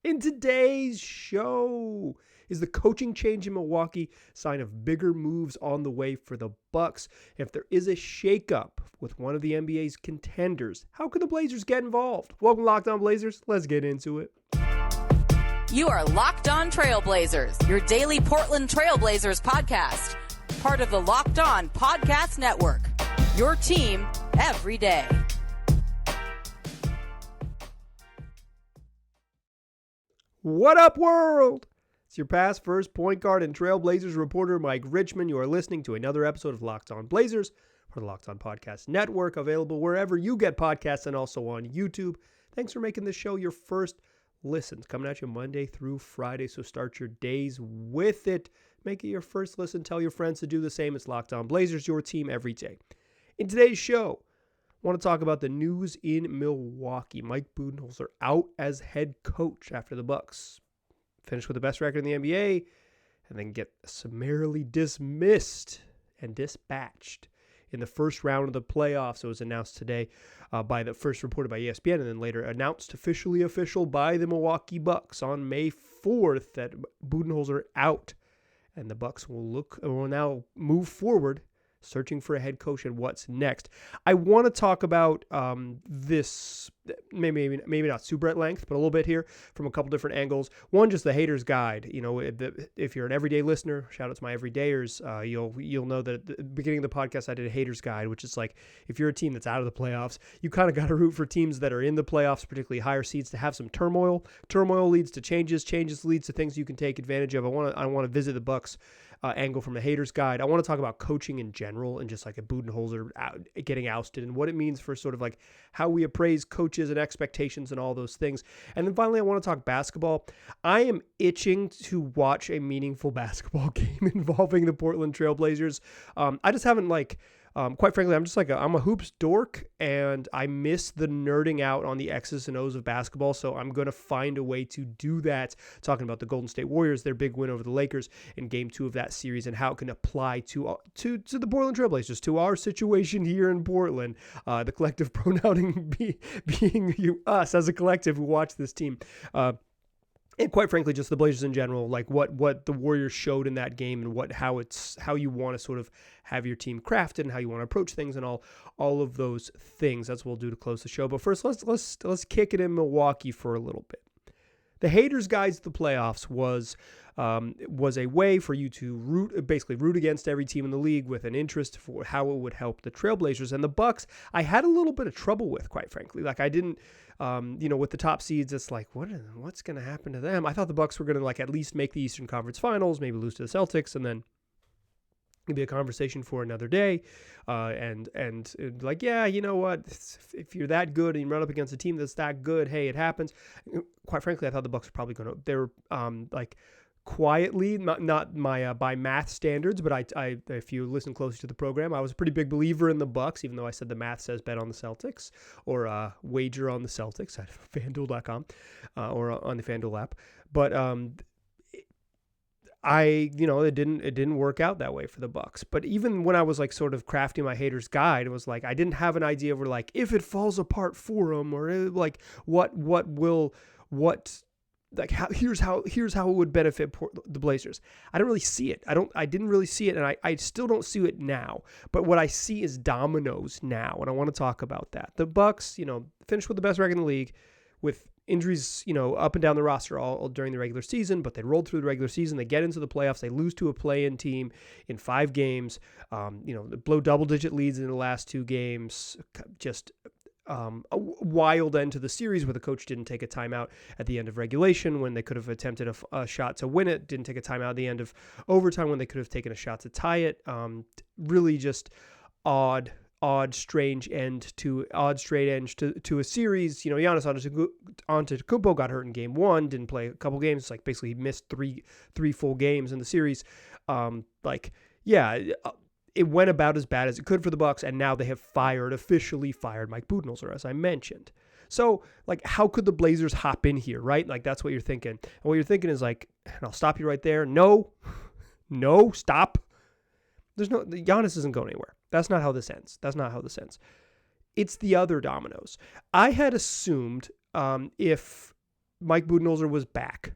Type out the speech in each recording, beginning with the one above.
In today's show, is the coaching change in Milwaukee sign of bigger moves on the way for the Bucks? If there is a shakeup with one of the NBA's contenders, how can the Blazers get involved? Welcome to Locked On Blazers. Let's get into it. You are Locked On Trailblazers, your daily Portland Trailblazers podcast. Part of the Locked On Podcast Network, your team every day. What up, world? It's your past first point guard and Trailblazers reporter, Mike Richmond. You are listening to another episode of Locked On Blazers for the Locked On Podcast Network, available wherever you get podcasts and also on YouTube. Thanks for making this show your first listen. It's coming at you Monday through Friday, so start your days with it. Make it your first listen. Tell your friends to do the same. It's Locked On Blazers, your team every day. In today's show, I want to talk about the news in Milwaukee. Mike Budenholzer out as head coach after the Bucks finish with the best record in the NBA and then get summarily dismissed and dispatched in the first round of the playoffs. It was announced today first reported by ESPN and then later announced official by the Milwaukee Bucks on May 4th that Budenholzer out, and the Bucks will now move forward searching for a head coach and what's next. I want to talk about this, maybe not super at length, but a little bit here from a couple different angles. One, just the hater's guide. You know, if you're an everyday listener, shout out to my everydayers, you'll know that at the beginning of the podcast I did a hater's guide, which is like if you're a team that's out of the playoffs, you kind of got to root for teams that are in the playoffs, particularly higher seeds, to have some turmoil. Turmoil leads to changes leads to things you can take advantage of. I want to visit the Bucks angle from a hater's guide. I want to talk about coaching in general and just like a Budenholzer getting ousted and what it means for sort of like how we appraise coaches and expectations and all those things. And then finally, I want to talk basketball. I am itching to watch a meaningful basketball game involving the Portland Trailblazers. I just haven't quite frankly, I'm a hoops dork and I miss the nerding out on the X's and O's of basketball. So I'm going to find a way to do that. Talking about the Golden State Warriors, their big win over the Lakers in game 2 of that series and how it can apply to the Portland Trailblazers, to our situation here in Portland, the collective pronouncing being us as a collective who watch this team. And quite frankly, just the Blazers in general, like what the Warriors showed in that game and how you want to sort of have your team crafted and how you want to approach things and all of those things. That's what we'll do to close the show. But first, let's kick it in Milwaukee for a little bit. The haters' guide to the playoffs was a way for you to root against every team in the league with an interest for how it would help the Trailblazers. And the Bucks, I had a little bit of trouble with, quite frankly. Like I didn't, with the top seeds, it's like, what's going to happen to them? I thought the Bucks were going to like at least make the Eastern Conference Finals, maybe lose to the Celtics, and then it'd be a conversation for another day. And like, yeah, you know what? If you're that good and you run up against a team that's that good, hey, it happens. Quite frankly, I thought the Bucks were probably going to, they were quietly, not my by math standards, but I if you listen closely to the program, I was a pretty big believer in the Bucks, even though I said the math says bet on the Celtics or wager on the Celtics at FanDuel.com or on the FanDuel app. But it didn't work out that way for the Bucks. But even when I was like sort of crafting my haters guide, it was like I didn't have an idea where like if it falls apart for them or like here's how it would benefit the Blazers. I don't really see it. I didn't really see it, and I still don't see it now. But what I see is dominoes now, and I want to talk about that. The Bucks, finished with the best record in the league, with injuries, up and down the roster all during the regular season, but they rolled through the regular season. They get into the playoffs. They lose to a play-in team in 5 games. They blow double-digit leads in the last 2 games. Just a wild end to the series where the coach didn't take a timeout at the end of regulation when they could have attempted a shot to win it, didn't take a timeout at the end of overtime when they could have taken a shot to tie it. Really just odd strange end to a series. Giannis Antetokounmpo got hurt in game 1, didn't play a couple games. Like basically he missed three full games in the series. It went about as bad as it could for the Bucks, and now they have officially fired Mike Budenholzer, as I mentioned. So, like, how could the Blazers hop in here, right? Like, that's what you're thinking. And what you're thinking is like, and I'll stop you right there. No, stop. Giannis isn't going anywhere. That's not how this ends. It's the other dominoes. I had assumed if Mike Budenholzer was back,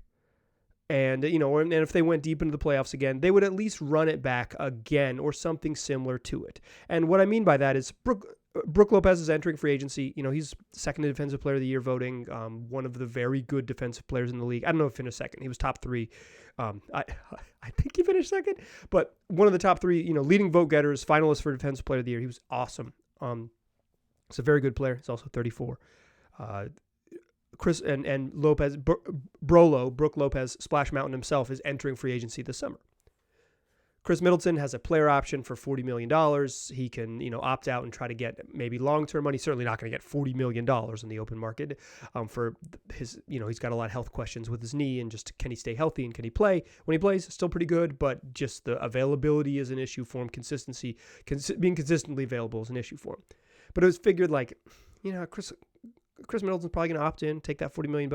and and if they went deep into the playoffs again, they would at least run it back again or something similar to it. And what I mean by that is Brook Lopez is entering free agency. He's second defensive player of the year voting, one of the very good defensive players in the league. I don't know if he finished second. He was top 3. I think he finished second, but one of the top 3, leading vote getters, finalist for defensive player of the year. He was awesome. He's a very good player. He's also 34. Chris and Lopez, Brook Lopez, Splash Mountain himself, is entering free agency this summer. Chris Middleton has a player option for $40 million. He can, opt out and try to get maybe long-term money. Certainly not going to get $40 million in the open market for his, he's got a lot of health questions with his knee, and just can he stay healthy and can he play? When he plays, still pretty good, but just the availability is an issue for him. Consistency, being consistently available is an issue for him. But it was figured Chris Middleton's probably going to opt in, take that $40 million.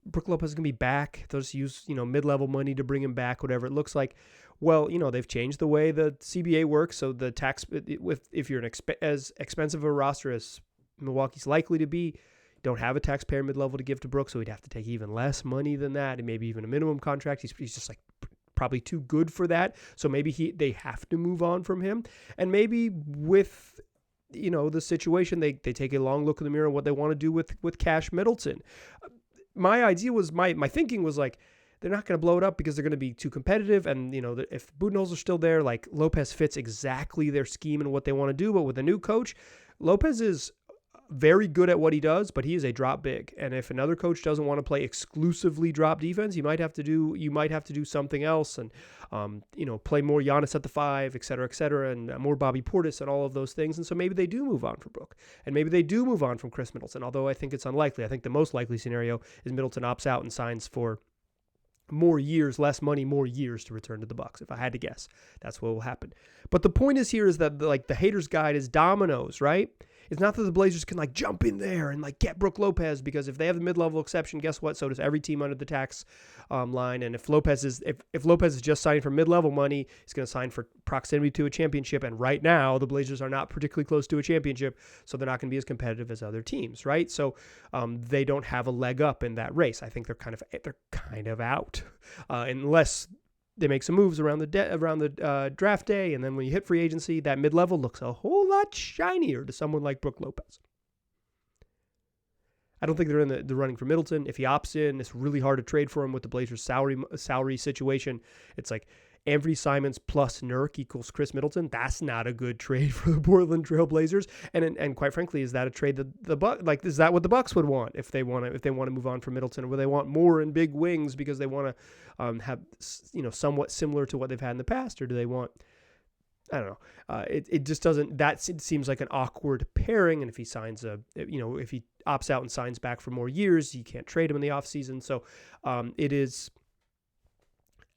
Brook Lopez is going to be back. They'll just use, mid-level money to bring him back, whatever it looks like. Well, they've changed the way the CBA works. So the tax, if you're as expensive a roster as Milwaukee's likely to be, you don't have a taxpayer mid-level to give to Brook, so he'd have to take even less money than that, and maybe even a minimum contract. He's just probably too good for that. So maybe they have to move on from him. And maybe with the situation, they take a long look in the mirror at what they want to do with Cash Middleton. My idea was, my thinking was they're not going to blow it up because they're going to be too competitive. And, if Budenholzer's still there, Lopez fits exactly their scheme and what they want to do. But with a new coach, Lopez is very good at what he does, but he is a drop big. And if another coach doesn't want to play exclusively drop defense, you might have to do something else and, play more Giannis at the 5, et cetera, and more Bobby Portis and all of those things. And so maybe they do move on from Brook, and maybe they do move on from Chris Middleton, although I think it's unlikely. I think the most likely scenario is Middleton opts out and signs for more years, less money, more years to return to the Bucks. If I had to guess, that's what will happen. But the point is here is that the haters guide is dominoes, right? It's not that the Blazers can jump in there and get Brook Lopez, because if they have the mid-level exception, guess what? So does every team under the tax line. And if Lopez is just signing for mid-level money, he's going to sign for proximity to a championship. And right now, the Blazers are not particularly close to a championship, so they're not going to be as competitive as other teams, right? So they don't have a leg up in that race. I think they're kind of out unless they make some moves around the draft day, and then when you hit free agency, that mid-level looks a whole lot shinier to someone like Brook Lopez. I don't think they're in the running for Middleton. If he opts in, it's really hard to trade for him with the Blazers' salary situation. It's Anthony Simons plus Nurk equals Chris Middleton. That's not a good trade for the Portland Trail Blazers. And quite frankly, is that a trade that is that what the Bucks would want if they want to move on from Middleton, or would they want more and big wings because they want to have somewhat similar to what they've had in the past, or do they want? I don't know. It just doesn't. That seems like an awkward pairing. And if he signs if he opts out and signs back for more years, you can't trade him in the offseason. So it is.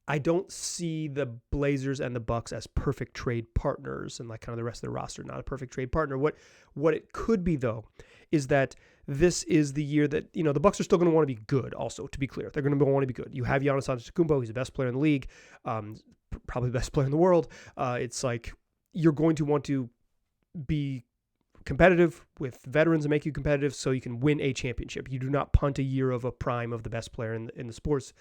I don't see the Blazers and the Bucks as perfect trade partners, and kind of the rest of the roster not a perfect trade partner. What it could be, though, is that this is the year that the Bucks are still going to want to be good. Also, to be clear, they're going to want to be good. You have Giannis Antetokounmpo; he's the best player in the league, probably the best player in the world. It's you're going to want to be competitive with veterans and make you competitive so you can win a championship. You do not punt a year of a prime of the best player in the sports,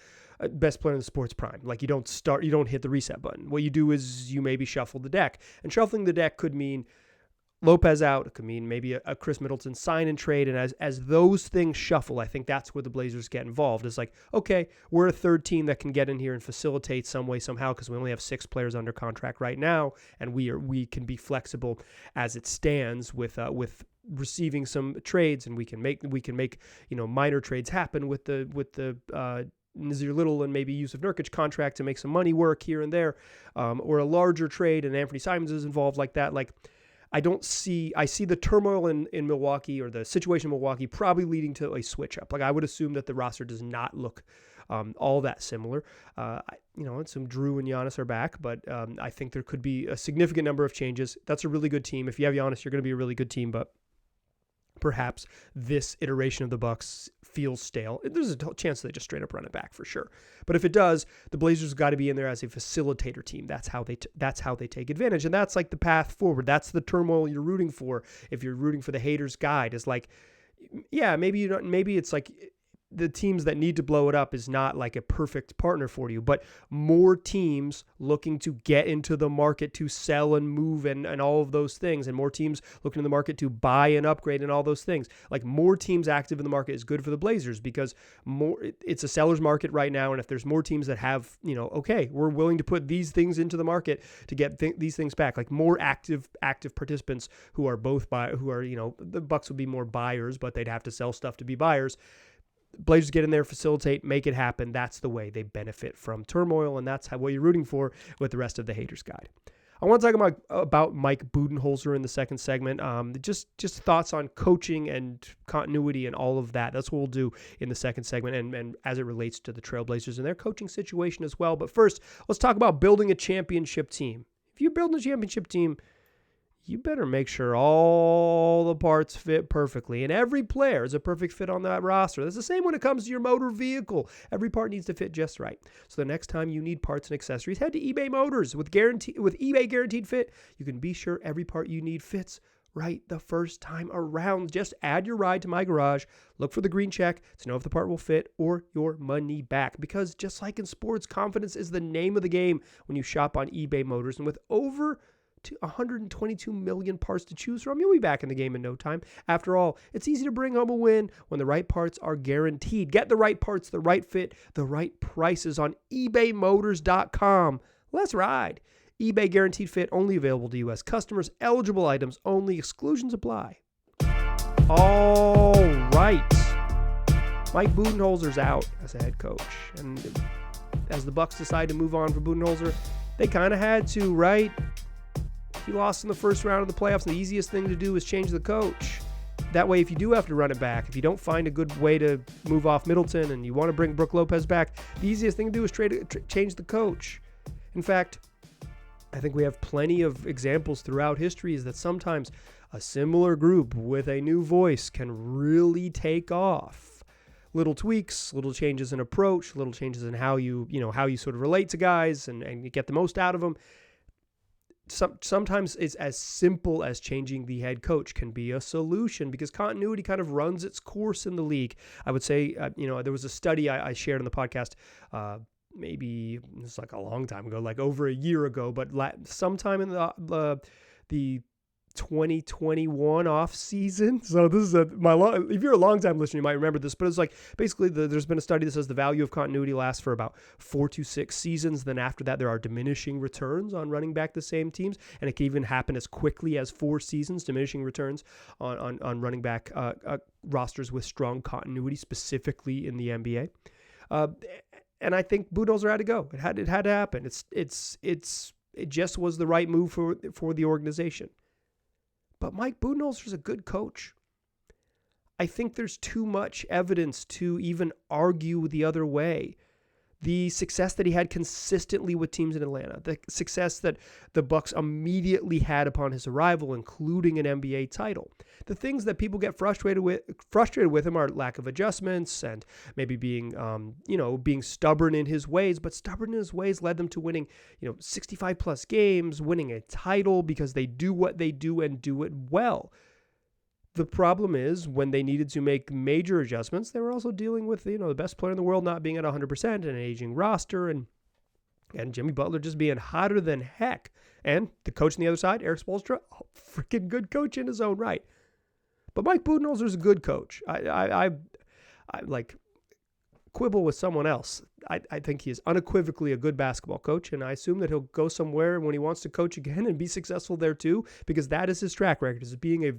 best player in the sports prime. You don't hit the reset button. What you do is you maybe shuffle the deck, and shuffling the deck could mean Lopez out. It could mean maybe a Chris Middleton sign and trade. And as those things shuffle, I think that's where the Blazers get involved. It's okay, we're a third team that can get in here and facilitate some way, somehow, because we only have 6 players under contract right now, and we can be flexible as it stands with receiving some trades, and we can make minor trades happen with the Nazir Little and maybe Yusuf Nurkic contract to make some money work here and there, or a larger trade, and Anthony Simons is involved like that. I see the turmoil in Milwaukee, or the situation in Milwaukee, probably leading to a switch up. I would assume that the roster does not look all that similar. Some Drew and Giannis are back, but I think there could be a significant number of changes. That's a really good team. If you have Giannis, you're going to be a really good team, but perhaps this iteration of the Bucks feels stale. There's a chance they just straight up run it back for sure. But if it does, the Blazers got to be in there as a facilitator team. That's how they take advantage, and that's the path forward. That's the turmoil you're rooting for. If you're rooting for the haters' guide, is maybe you don't. Maybe it's the teams that need to blow it up is not like a perfect partner for you, but more teams looking to get into the market to sell and move and all of those things, and more teams looking in the market to buy and upgrade and all those things. Like more teams active in the market is good for the Blazers because it's a seller's market right now, and if there's more teams that have, okay, we're willing to put these things into the market to get these things back, like more active participants who are the Bucks would be more buyers, but they'd have to sell stuff to be buyers. Blazers get in there, facilitate, make it happen. That's the way they benefit from turmoil, and that's what you're rooting for with the rest of the Haters Guide. I want to talk about Mike Budenholzer in the second segment. Just thoughts on coaching and continuity and all of that. That's what we'll do in the second segment, and as it relates to the Trailblazers and their coaching situation as well. But first, let's talk about building a championship team. If you're building a championship team, you better make sure all the parts fit perfectly. And every player is a perfect fit on that roster. That's the same when it comes to your motor vehicle. Every part needs to fit just right. So the next time you need parts and accessories, head to eBay Motors. With eBay Guaranteed Fit, you can be sure every part you need fits right the first time around. Just add your ride to my garage. Look for the green check to know if the part will fit or your money back. Because just like in sports, confidence is the name of the game when you shop on eBay Motors. And with over 122 million parts to choose from, you'll be back in the game in no time. After all, it's easy to bring home a win when the right parts are guaranteed. Get the right parts, the right fit, the right prices on ebaymotors.com. Let's ride. eBay Guaranteed Fit, only available to U.S. customers. Eligible items only. Exclusions apply. All right. Mike Budenholzer's out as a head coach. And as the Bucks decide to move on from Budenholzer, they kind of had to, right? He lost in the first round of the playoffs. The easiest thing to do is change the coach. That way, if you do have to run it back, if you don't find a good way to move off Middleton and you want to bring Brook Lopez back, the easiest thing to do is change the coach. In fact, I think we have plenty of examples throughout history is that sometimes a similar group with a new voice can really take off. Little tweaks, little changes in approach, little changes in how you sort of relate to guys and you get the most out of them. Sometimes it's as simple as changing the head coach can be a solution because continuity kind of runs its course in the league. I would say, there was a study I shared on the podcast, maybe it's like a long time ago, like over a year ago, but sometime in the 2021 off season. So this is if you're a long time listener, you might remember this, but it's like basically there's been a study that says the value of continuity lasts for about 4 to 6 seasons. Then after that, there are diminishing returns on running back the same teams. And it can even happen as quickly as 4 seasons, diminishing returns on running back rosters with strong continuity, specifically in the NBA. And I think Budenholzer had to go. It had to happen. It just was the right move for the organization. But Mike Budenholzer is a good coach. I think there's too much evidence to even argue the other way. The success that he had consistently with teams in Atlanta, the success that the Bucks immediately had upon his arrival, including an NBA title. The things that people get frustrated with him are lack of adjustments and maybe being stubborn in his ways. But stubborn in his ways led them to winning, 65 plus games, winning a title because they do what they do and do it well. The problem is when they needed to make major adjustments, they were also dealing with, the best player in the world not being at 100% and an aging roster and Jimmy Butler just being hotter than heck. And the coach on the other side, Eric Spoelstra, freaking good coach in his own right. But Mike Budenholzer is a good coach. I like quibble with someone else. I think he is unequivocally a good basketball coach, and I assume that he'll go somewhere when he wants to coach again and be successful there too, because that is his track record, is being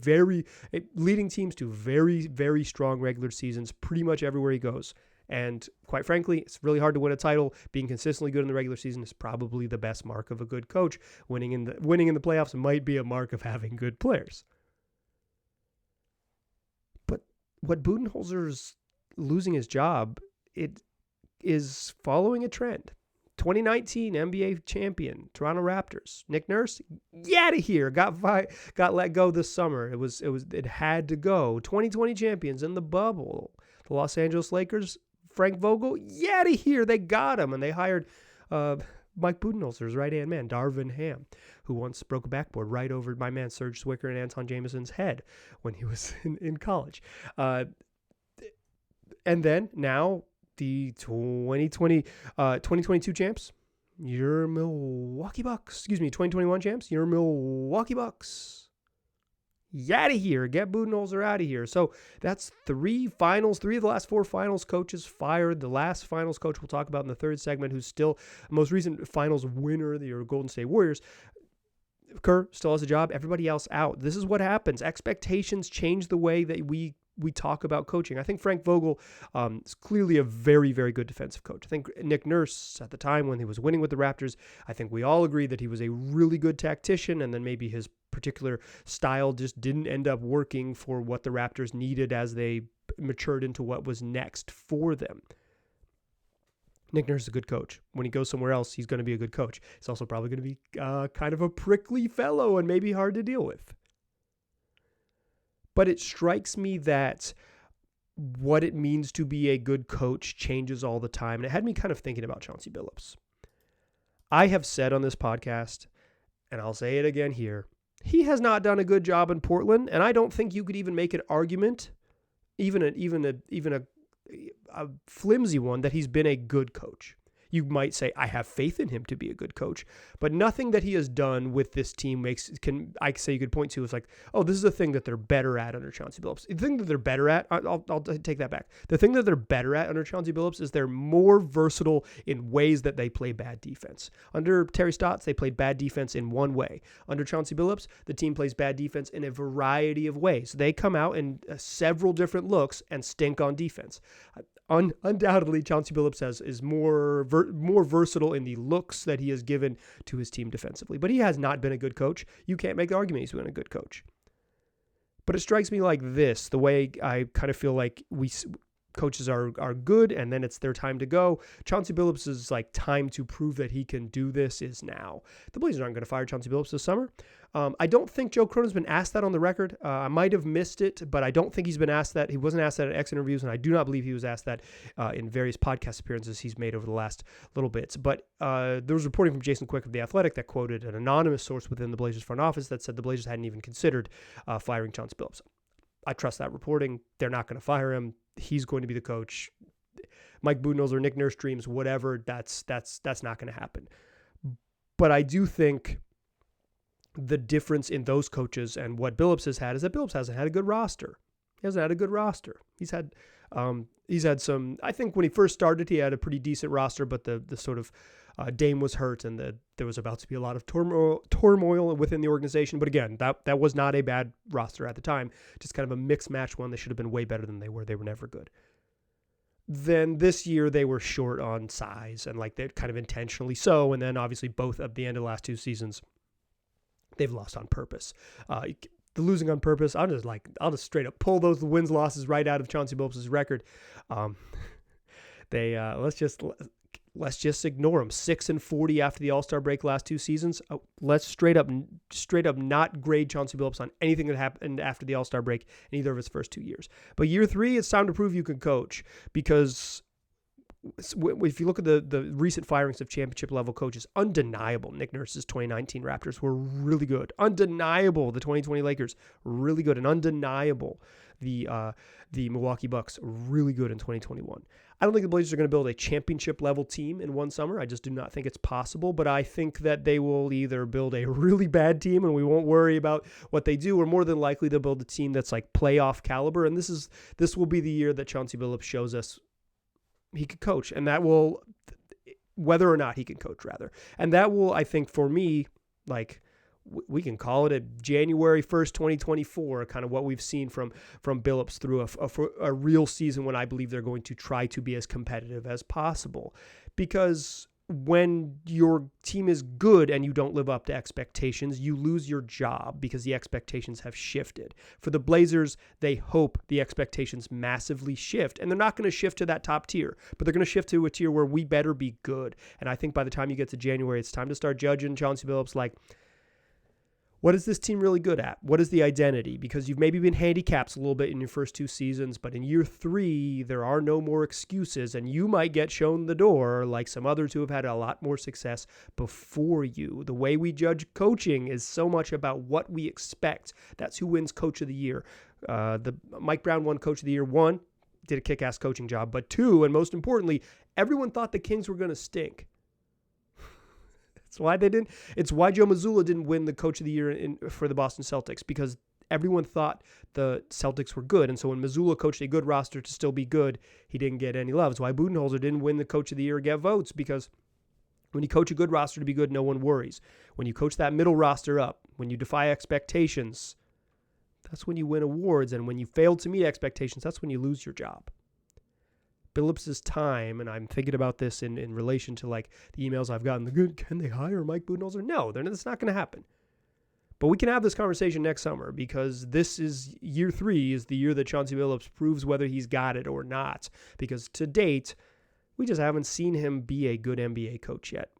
leading teams to very, very strong regular seasons pretty much everywhere he goes. And quite frankly, it's really hard to win a title. Being consistently good in the regular season is probably the best mark of a good coach. Winning in the playoffs might be a mark of having good players. But what Budenholzer's losing his job, it is following a trend. 2019 NBA champion, Toronto Raptors. Nick Nurse, get out of here. Got let go this summer. It had to go. 2020 champions in the bubble. The Los Angeles Lakers, Frank Vogel, get out of here. They got him, and they hired Mike Budenholzer's right-hand man, Darvin Ham, who once broke a backboard right over my man Serge Zwicker and Anton Jameson's head when he was in college. And then now the 2022 champs, your Milwaukee Bucks. 2021 champs, your Milwaukee Bucks. Out of here. Get Budenholzer out of here. So that's three of the last four finals coaches fired. The last finals coach we'll talk about in the third segment, who's still the most recent finals winner, the Golden State Warriors. Kerr still has a job. Everybody else out. This is what happens. Expectations change the way that we talk about coaching. I think Frank Vogel is clearly a very, very good defensive coach. I think Nick Nurse, at the time when he was winning with the Raptors, I think we all agreed that he was a really good tactician, and then maybe his particular style just didn't end up working for what the Raptors needed as they matured into what was next for them. Nick Nurse is a good coach. When he goes somewhere else, he's going to be a good coach. He's also probably going to be kind of a prickly fellow and maybe hard to deal with. But it strikes me that what it means to be a good coach changes all the time. And it had me kind of thinking about Chauncey Billups. I have said on this podcast, and I'll say it again here, he has not done a good job in Portland, and I don't think you could even make an argument, even a flimsy one, that he's been a good coach. You might say, I have faith in him to be a good coach, but nothing that he has done with this team you could point to is like, oh, this is a thing that they're better at under Chauncey Billups. The thing that they're better at, I'll take that back. The thing that they're better at under Chauncey Billups is they're more versatile in ways that they play bad defense. Under Terry Stotts, they played bad defense in one way. Under Chauncey Billups, the team plays bad defense in a variety of ways. They come out in several different looks and stink on defense. Undoubtedly, Chauncey Billups is more versatile in the looks that he has given to his team defensively. But he has not been a good coach. You can't make the argument he's been a good coach. But it strikes me like this, the way I kind of feel like coaches are good, and then it's their time to go. Chauncey Billups' like time to prove that he can do this is now. The Blazers aren't going to fire Chauncey Billups this summer. I don't think Joe Cronin's been asked that on the record. I might have missed it, but I don't think he's been asked that. He wasn't asked that at X interviews, and I do not believe he was asked that in various podcast appearances he's made over the last little bits. But there was reporting from Jason Quick of The Athletic that quoted an anonymous source within the Blazers front office that said the Blazers hadn't even considered firing Chauncey Billups. I trust that reporting. They're not going to fire him. He's going to be the coach. Mike Budenholzer, Nick Nurse dreams, whatever, that's not going to happen. But I do think the difference in those coaches and what Billups has had is that Billups hasn't had a good roster. He hasn't had a good roster. He's had some, I think when he first started, he had a pretty decent roster, but the sort of Dame was hurt, and there was about to be a lot of turmoil within the organization. But again, that was not a bad roster at the time, just kind of a mixed match one. They should have been way better than they were. They were never good. Then this year they were short on size, and like they're kind of intentionally so. And then obviously both at the end of the last two seasons, they've lost on purpose. The losing on purpose, I'll just straight up pull those wins losses right out of Chauncey Billups' record. Let's just ignore them. 6-40 after the All-Star break last two seasons. Let's straight up not grade Chauncey Billups on anything that happened after the All-Star break in either of his first 2 years. But year 3, it's time to prove you can coach, because if you look at the recent firings of championship level coaches, undeniable. Nick Nurse's 2019 Raptors were really good. Undeniable. The 2020 Lakers, really good. And undeniable. The Milwaukee Bucks, really good in 2021. I don't think the Blazers are going to build a championship level team in one summer. I just do not think it's possible, but I think that they will either build a really bad team and we won't worry about what they do, or more than likely they'll build a team that's like playoff caliber. And this will be the year that Chauncey Billups shows us he could coach, and that will, whether or not he can coach, rather. And that will, I think, for me, like, we can call it a January 1st, 2024, kind of what we've seen from Billups through a real season when I believe they're going to try to be as competitive as possible. Because when your team is good and you don't live up to expectations, you lose your job because the expectations have shifted. For the Blazers, they hope the expectations massively shift, and they're not going to shift to that top tier, but they're going to shift to a tier where we better be good. And I think by the time you get to January, it's time to start judging Chauncey Billups like, what is this team really good at? What is the identity? Because you've maybe been handicapped a little bit in your first 2 seasons, but in year 3, there are no more excuses, and you might get shown the door like some others who have had a lot more success before you. The way we judge coaching is so much about what we expect. That's who wins Coach of the Year. The Mike Brown won Coach of the Year 1. did a kick-ass coaching job. But 2, and most importantly, everyone thought the Kings were going to stink. That's why they didn't. It's why Joe Mazzulla didn't win the Coach of the Year for the Boston Celtics, because everyone thought the Celtics were good. And so when Mazzulla coached a good roster to still be good, he didn't get any love. It's why Budenholzer didn't win the Coach of the Year or get votes, because when you coach a good roster to be good, no one worries. When you coach that middle roster up, when you defy expectations, that's when you win awards. And when you fail to meet expectations, that's when you lose your job. Billups' time, and I'm thinking about this in relation to like the emails I've gotten, can they hire Mike Budenholzer? No, that's not going to happen. But we can have this conversation next summer, because this is year 3 is the year that Chauncey Billups proves whether he's got it or not. Because to date, we just haven't seen him be a good NBA coach yet.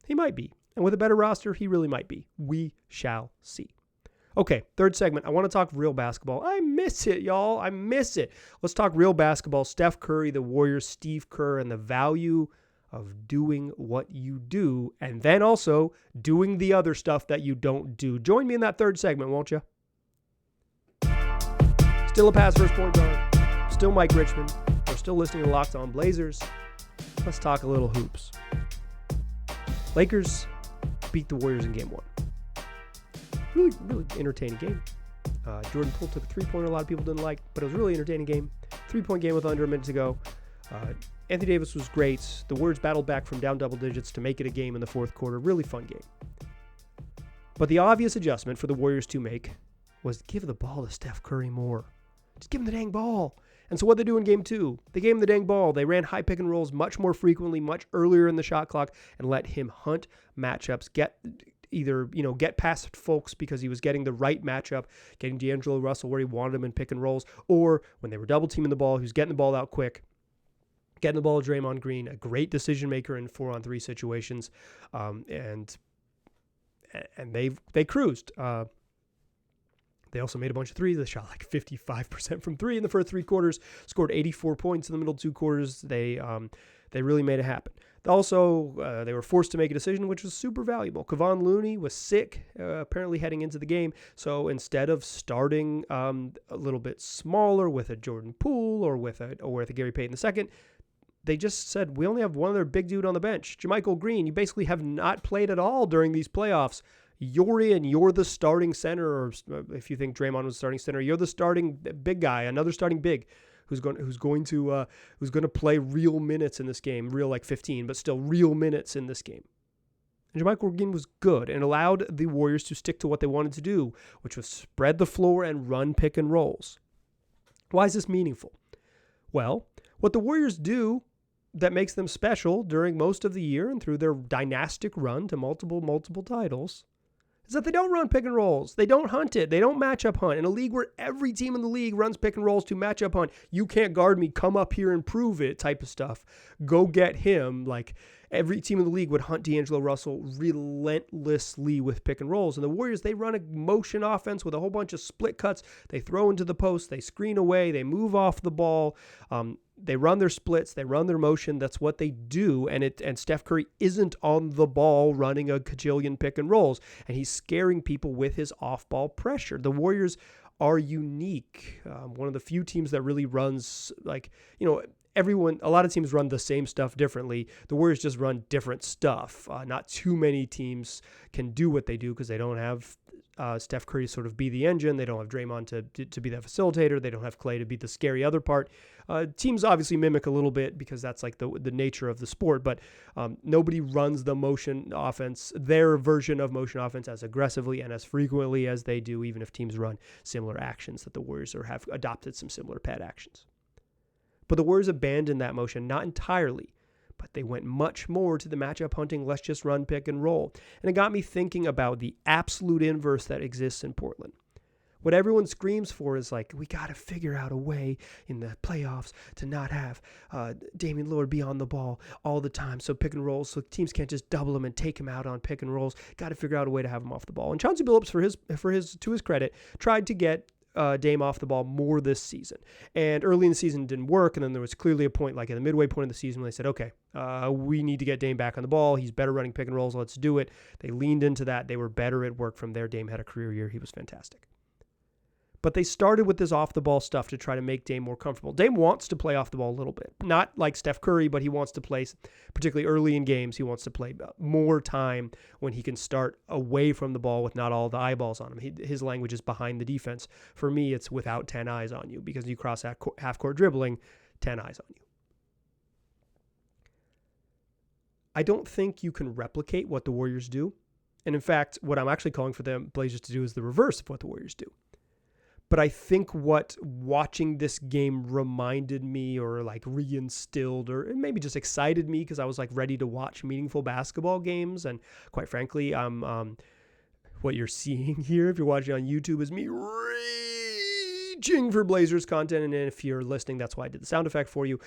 He might be. And with a better roster, he really might be. We shall see. Okay, third segment. I want to talk real basketball. I miss it, y'all. I miss it. Let's talk real basketball. Steph Curry, the Warriors, Steve Kerr, and the value of doing what you do, and then also doing the other stuff that you don't do. Join me in that third segment, won't you? Still a pass first point guard. Still Mike Richmond. We're still listening to Locked On Blazers. Let's talk a little hoops. Lakers beat the Warriors in game 1. Really entertaining game. Jordan Poole took a 3-pointer a lot of people didn't like, but it was a really entertaining game. 3-point game with under a minute to go. Anthony Davis was great. The Warriors battled back from down double digits to make it a game in the fourth quarter. Really fun game. But the obvious adjustment for the Warriors to make was give the ball to Steph Curry more. Just give him the dang ball. And so what they do in game 2, they gave him the dang ball. They ran high pick and rolls much more frequently, much earlier in the shot clock, and let him hunt matchups, get past folks because he was getting the right matchup, getting D'Angelo Russell where he wanted him in pick and rolls, or when they were double teaming the ball, he was getting the ball out quick, getting the ball to Draymond Green, a great decision maker in 4-on-3 situations, and they cruised. They also made a bunch of threes. They shot like 55% from 3 in the first 3 quarters, scored 84 points in the middle 2 quarters. They really made it happen. Also, they were forced to make a decision, which was super valuable. Kevon Looney was sick, apparently heading into the game. So instead of starting a little bit smaller with a Jordan Poole or with a Gary Payton II, they just said, we only have one other big dude on the bench. JaMychal Green, you basically have not played at all during these playoffs. You're in, you're the starting center, or if you think Draymond was starting center, you're the starting big guy, another starting big who's going to play real minutes in this game, real like 15, but still real minutes in this game. And JaMychal Green was good and allowed the Warriors to stick to what they wanted to do, which was spread the floor and run pick and rolls. Why is this meaningful? Well, what the Warriors do that makes them special during most of the year and through their dynastic run to multiple titles is that they don't run pick and rolls. They don't hunt it. They don't matchup hunt. In a league where every team in the league runs pick and rolls to matchup hunt, you can't guard me, come up here and prove it type of stuff. Go get him. Like every team in the league would hunt D'Angelo Russell relentlessly with pick and rolls. And the Warriors, they run a motion offense with a whole bunch of split cuts. They throw into the post. They screen away. They move off the ball. They run their splits. They run their motion. That's what they do. And Steph Curry isn't on the ball running a cajillion pick and rolls. And he's scaring people with his off-ball pressure. The Warriors are unique. One of the few teams that really runs a lot of teams run the same stuff differently. The Warriors just run different stuff. Not too many teams can do what they do because they don't have Steph Curry to sort of be the engine. They don't have Draymond to be that facilitator. They don't have Klay to be the scary other part. Teams obviously mimic a little bit because that's like the nature of the sport, but nobody runs the motion offense, their version of motion offense, as aggressively and as frequently as they do, even if teams run similar actions that the Warriors have adopted some similar pad actions. But the Warriors abandoned that motion, not entirely, but they went much more to the matchup hunting, let's just run pick and roll. And it got me thinking about the absolute inverse that exists in Portland. What everyone screams for is like, we got to figure out a way in the playoffs to not have Damian Lillard be on the ball all the time. So pick and rolls, so teams can't just double him and take him out on pick and rolls. Got to figure out a way to have him off the ball. And Chauncey Billups, to his credit, tried to get Dame off the ball more this season. And early in the season it didn't work. And then there was clearly a point, like at the midway point of the season, when they said, okay, we need to get Dame back on the ball. He's better running pick and rolls. Let's do it. They leaned into that. They were better at work from there. Dame had a career year. He was fantastic. But they started with this off-the-ball stuff to try to make Dame more comfortable. Dame wants to play off the ball a little bit. Not like Steph Curry, but he wants to play, particularly early in games, he wants to play more time when he can start away from the ball with not all the eyeballs on him. His language is behind the defense. For me, it's without 10 eyes on you, because you cross that half-court dribbling, 10 eyes on you. I don't think you can replicate what the Warriors do. And in fact, what I'm actually calling for the Blazers to do is the reverse of what the Warriors do. But I think what watching this game reminded me, or like reinstilled, or maybe just excited me, because I was like ready to watch meaningful basketball games. And quite frankly, what you're seeing here, if you're watching on YouTube, is me reaching for Blazers content. And if you're listening, that's why I did the sound effect for you.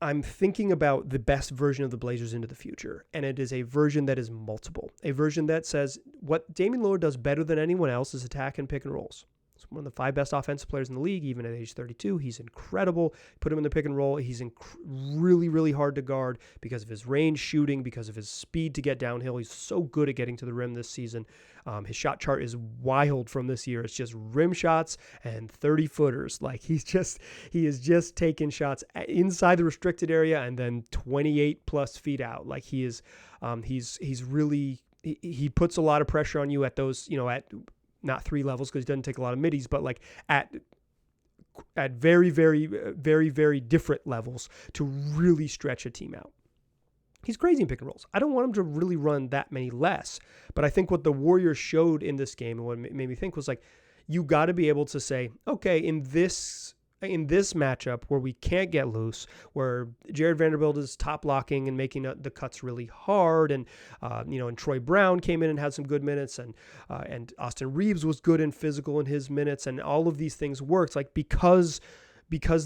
I'm thinking about the best version of the Blazers into the future, and it is a version that is multiple. A version that says what Damian Lillard does better than anyone else is attack and pick and rolls. He's one of the 5 best offensive players in the league, even at age 32. He's incredible. Put him in the pick and roll. He's really, really hard to guard because of his range shooting, because of his speed to get downhill. He's so good at getting to the rim this season. His shot chart is wild from this year. It's just rim shots and 30-footers. Like he is just taking shots inside the restricted area and then 28 plus feet out. Like he puts a lot of pressure on you at those, at not 3 levels, because he doesn't take a lot of middies, but like at very, very, very, very different levels to really stretch a team out. He's crazy in pick and rolls. I don't want him to really run that many less, but I think what the Warriors showed in this game, and what made me think, was like, you got to be able to say, okay, in this matchup where we can't get loose, where Jared Vanderbilt is top blocking and making the cuts really hard, and and Troy Brown came in and had some good minutes, and Austin Reeves was good and physical in his minutes, and all of these things worked, like because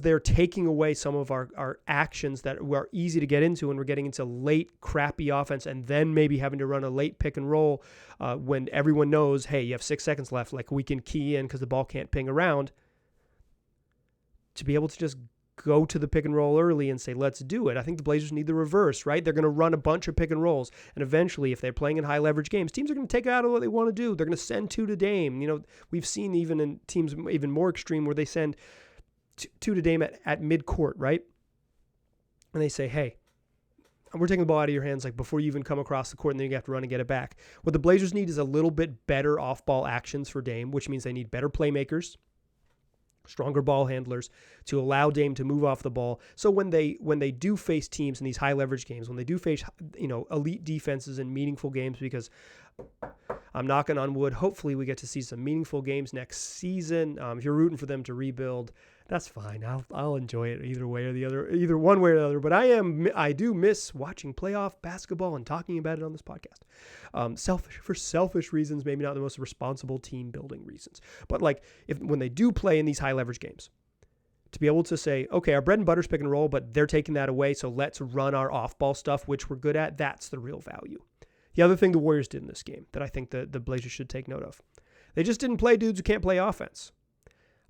they're taking away some of our actions that were easy to get into, and we're getting into late crappy offense, and then maybe having to run a late pick and roll when everyone knows, hey, you have 6 seconds left, like we can key in because the ball can't ping around. To be able to just go to the pick and roll early and say, let's do it. I think the Blazers need the reverse, right? They're going to run a bunch of pick and rolls. And eventually, if they're playing in high leverage games, teams are going to take out what they want to do. They're going to send 2 to Dame. We've seen even in teams even more extreme where they send 2 to Dame at mid-court, right? And they say, hey, we're taking the ball out of your hands like before you even come across the court, and then you have to run and get it back. What the Blazers need is a little bit better off-ball actions for Dame, which means they need better playmakers, stronger ball handlers to allow Dame to move off the ball. So when they do face teams in these high leverage games, when they do face elite defenses in meaningful games, because I'm knocking on wood, hopefully we get to see some meaningful games next season. If you're rooting for them to rebuild, that's fine. I'll enjoy it either way or the other, either one way or the other. But I do miss watching playoff basketball and talking about it on this podcast. For selfish reasons, maybe not the most responsible team building reasons. But like when they do play in these high leverage games, to be able to say, okay, our bread and butter's pick and roll, but they're taking that away, so let's run our off ball stuff, which we're good at. That's the real value. The other thing the Warriors did in this game that I think the Blazers should take note of, they just didn't play dudes who can't play offense.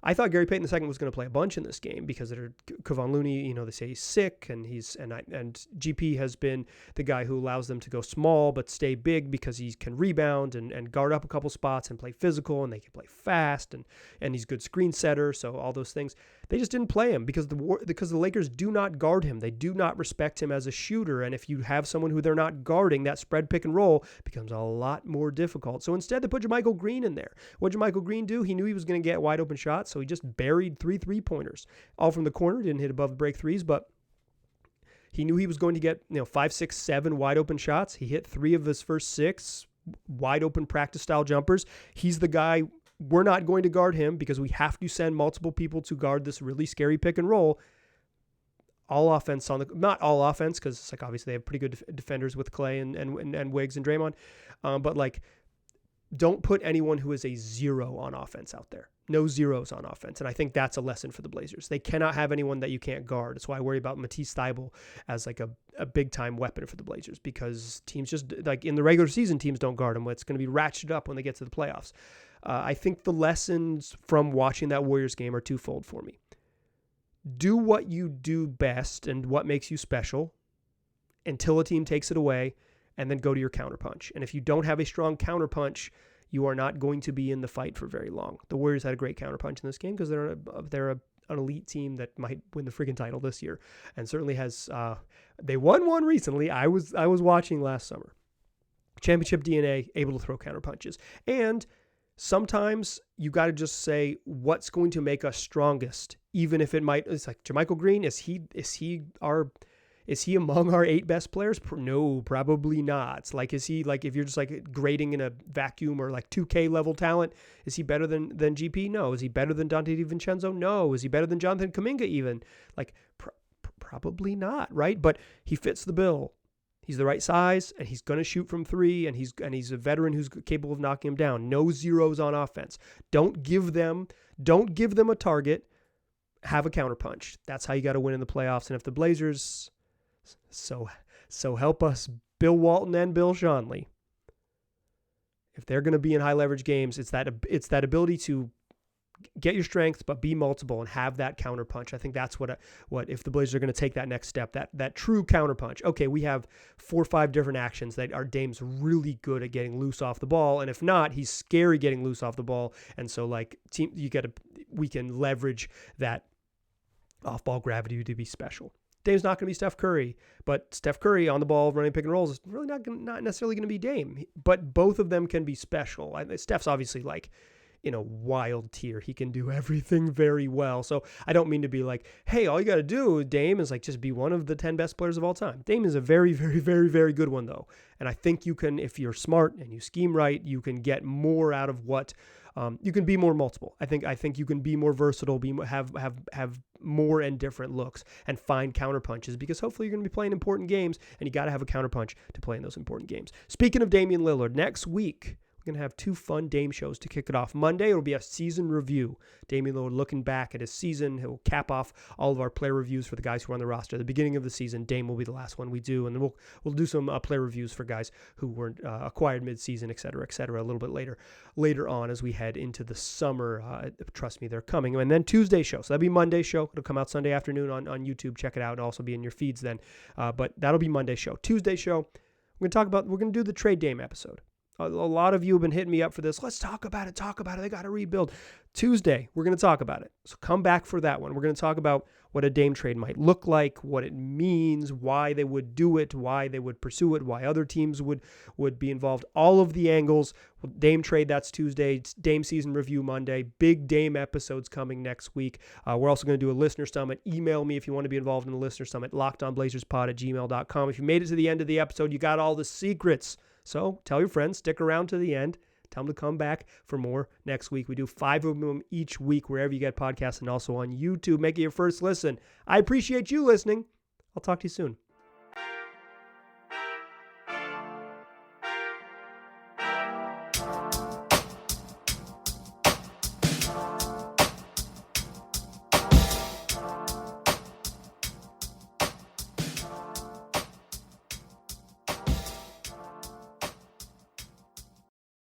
I thought Gary Payton II was going to play a bunch in this game because Kevon Looney, they say he's sick, and GP has been the guy who allows them to go small but stay big because he can rebound and guard up a couple spots and play physical, and they can play fast, and he's a good screen setter. So all those things, they just didn't play him because the Lakers do not guard him. They do not respect him as a shooter, and if you have someone who they're not guarding, that spread pick and roll becomes a lot more difficult. So instead, they put JaMychal Green in there. What did JaMychal Green do? He knew he was going to get wide open shots, so he just buried 3 3-pointers, all from the corner. Didn't hit above the break threes, but he knew he was going to get 5, 6, 7 wide open shots. He hit 3 of his first 6 wide open practice style jumpers. He's the guy. We're not going to guard him because we have to send multiple people to guard this really scary pick and roll. All offense not all offense, because it's like obviously they have pretty good defenders with Clay and Wiggs and Draymond, but like don't put anyone who is a 0 on offense out there. No zeros on offense. And I think that's a lesson for the Blazers. They cannot have anyone that you can't guard. That's why I worry about Matisse Thybulle as like a big time weapon for the Blazers, because teams just like in the regular season, teams don't guard them. It's going to be ratcheted up when they get to the playoffs. I think the lessons from watching that Warriors game are twofold for me. Do what you do best and what makes you special until a team takes it away, and then go to your counterpunch. And if you don't have a strong counterpunch, you are not going to be in the fight for very long. The Warriors had a great counterpunch in this game because they're an elite team that might win the freaking title this year, and certainly has. They won one recently. I was watching last summer. Championship DNA, able to throw counterpunches, and sometimes you got to just say what's going to make us strongest, even if it might. It's like JaMychal Green. Is he among our 8 best players? No, probably not. Like, is he, like, if you're just like grading in a vacuum or like 2K level talent, is he better than GP? No. Is he better than Dante DiVincenzo? No. Is he better than Jonathan Kuminga even? Like, probably not, right? But he fits the bill. He's the right size, and he's going to shoot from 3, and he's a veteran who's capable of knocking him down. No zeros on offense. Don't give them a target. Have a counterpunch. That's how you got to win in the playoffs. And if the Blazers, so help us, Bill Walton and Bill Schonely, if they're going to be in high leverage games, it's that ability to get your strengths, but be multiple and have that counterpunch. I think that's what if the Blazers are going to take that next step, that true counterpunch. Okay, we have 4 or 5 different actions that our Dame's really good at getting loose off the ball, and if not, he's scary getting loose off the ball. And so, like, we can leverage that off-ball gravity to be special. Dame's not going to be Steph Curry, but Steph Curry on the ball running pick and rolls is really not necessarily going to be Dame. But both of them can be special. Steph's obviously like in a wild tier. He can do everything very well. So I don't mean to be like, hey, all you got to do, Dame, is like just be one of the 10 best players of all time. Dame is a very, very, very, very good one, though. And I think you can, if you're smart and you scheme right, you can get more out of what you can be more multiple. I think you can be more versatile, have more and different looks, and find counterpunches, because hopefully you're going to be playing important games, and you got to have a counterpunch to play in those important games. Speaking of Damian Lillard, next week we're going to have 2 fun Dame shows to kick it off. Monday, it'll be a season review. Damian Lillard looking back at his season. He'll cap off all of our player reviews for the guys who are on the roster. At the beginning of the season, Dame will be the last one we do, and then we'll do some player reviews for guys who were acquired mid-season, et cetera, a little bit later on as we head into the summer. Trust me, they're coming. And then Tuesday show. So that'll be Monday show. It'll come out Sunday afternoon on YouTube. Check it out. It'll also be in your feeds then. But that'll be Monday show. Tuesday show, we're going to do the trade Dame episode. A lot of you have been hitting me up for this. Let's talk about it. They got to rebuild. Tuesday, we're going to talk about it. So come back for that one. We're going to talk about what a Dame trade might look like, what it means, why they would do it, why they would pursue it, why other teams would be involved. All of the angles. Dame trade, that's Tuesday. Dame season review Monday. Big Dame episodes coming next week. We're also going to do a listener summit. Email me if you want to be involved in the listener summit. LockedOnBlazersPod@gmail.com. If you made it to the end of the episode, you got all the secrets. So tell your friends, stick around to the end. Tell them to come back for more next week. We do 5 of them each week wherever you get podcasts, and also on YouTube. Make it your first listen. I appreciate you listening. I'll talk to you soon.